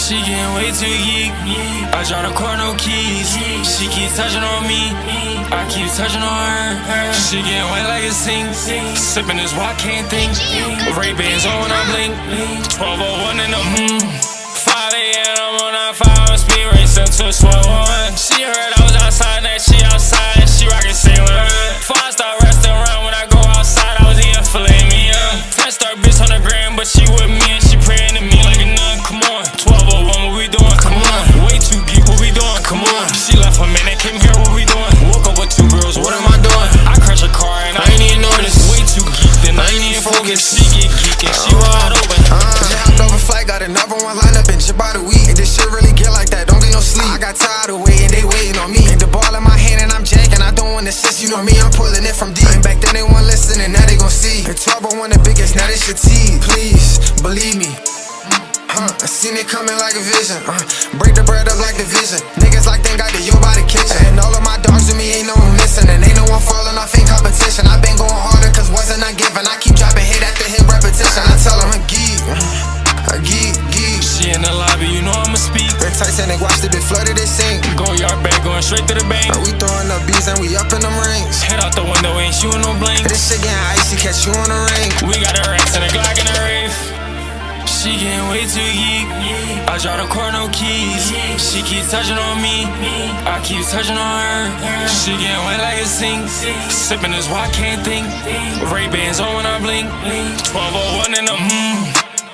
She getting way too geek. I draw the car, no keys. She keep touching on me, I keep touching on her. She getting wet like a sink. Sipping this why I can't think. Ray-Bans on when I blink. 1201 in the 5 a.m. I'm on that 5 speed racing to 1201. She heard I was outside, now she outside. She rockin' Saint Laurent. 5-star restaurant when I go outside, I was eating Filet Mignon. 10-star bitch on the gram, but she with me and she praying to me like a nun. Come on, 1201, what we doing? Come on, way too geek, what we doing? Come on, she left a minute, came here, what we doing? Woke up with 2 girls, what am I doing? I crash a car and I ain't even notice. Way too geek, then I ain't even focus. She get geek and she wide open. Just hopped off a flight, got another one lined up and just by the week. And this shit really get like that, don't get no sleep. I got tired of waiting, they waiting on me. And the ball in my hand and I'm jacking, I don't want assist. You know me, I'm pulling it from deep. And back then they weren't listening, now they gon' see. And 1201 the biggest, now they should see. Please, believe me. I seen it coming like a vision. Break the bread up like division. Niggas like they got the yo by the kitchen. And all of my dogs with me ain't no one missing. And ain't no one falling off in competition. I been going harder cause wasn't I giving. I keep dropping hit after hit repetition. I tell them a geek. A geek. She in the lobby, you know I'ma speak. Red Titanic, watch the bitch flooded, it sink. Go yard back, going straight to the bank. We throwing up bees and we up in them rings. Head out the window, ain't shooting no blanks. This shit getting icy, catch you on the ring. We got a Rex and a Glock and a Wraith. She getting way too geek. I draw the car, no keys. She keep touching on me, I keep touching on her. She getting wet like a sink. Sipping this why I can't think. Ray-Bans on when I blink. 1201 in the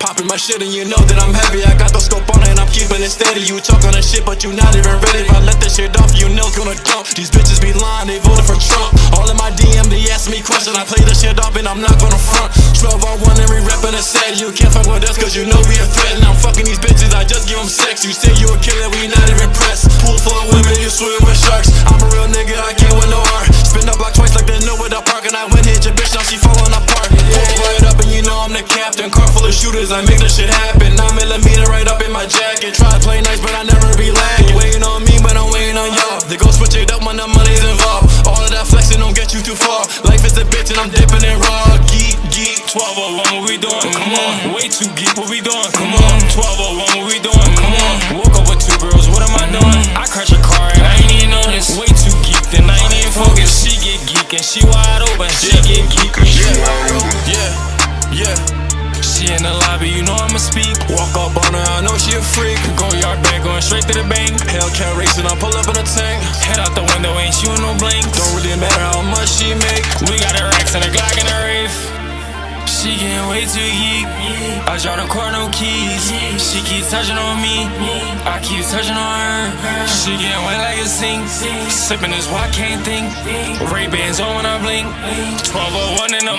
Popping my shit and you know that I'm heavy. I got the scope on it and I'm keeping it steady. You talking that shit but you not even ready. If I let that shit off, you know it's gonna jump. These bitches be lying, they voted for Trump. All in my DM, they ask me questions. I play the shit off and I'm not gonna front. 1201 and we reppin' the set. You can't fuck with us cause you know we a threat. And I'm fucking these bitches, I just give them sex. You say you a killer, we not even pressed. Pool full of women, you swim with sharks. I'm a real nigga, I can't with no heart. Spin the block twice like they know where the park. And I went hit your bitch, now she falling apart. Pull right up and you know I'm the captain. Car full of shooters, I make this shit happen. 9mm right up in my jacket. Try to play nice, but I never be lagging. Waiting on me, but I'm waiting on y'all. They gon' switch it up when the money's involved. All of that flexing don't get you too far. Life is a bitch and I'm dipping in raw. Geek. 1201, what we doing? Come on. Way too geek, what we doing? Come on. 1201, what we doing? Come on. Woke up with 2 girls, what am I doing? I crash a car and I ain't even notice. Way too geek, then I ain't even focus. She get geek and she wide open. She get geek and she wide open. Yeah. She in the lobby, you know I'ma speak. Walk up on her, I know she a freak. Go yard back, going straight to the bank. Hellcat racing, I pull up in a tank. Head out the window, ain't shooting no blanks. Don't really matter how much she make. We got a Rex and a Glock and a Wraith. She getting way too geek. I draw the car, no keys. She keep touching on me, I keep touching on her. She getting wet like a sink. Sipping this why I can't think. Ray-Bans on when I blink. 1201 in the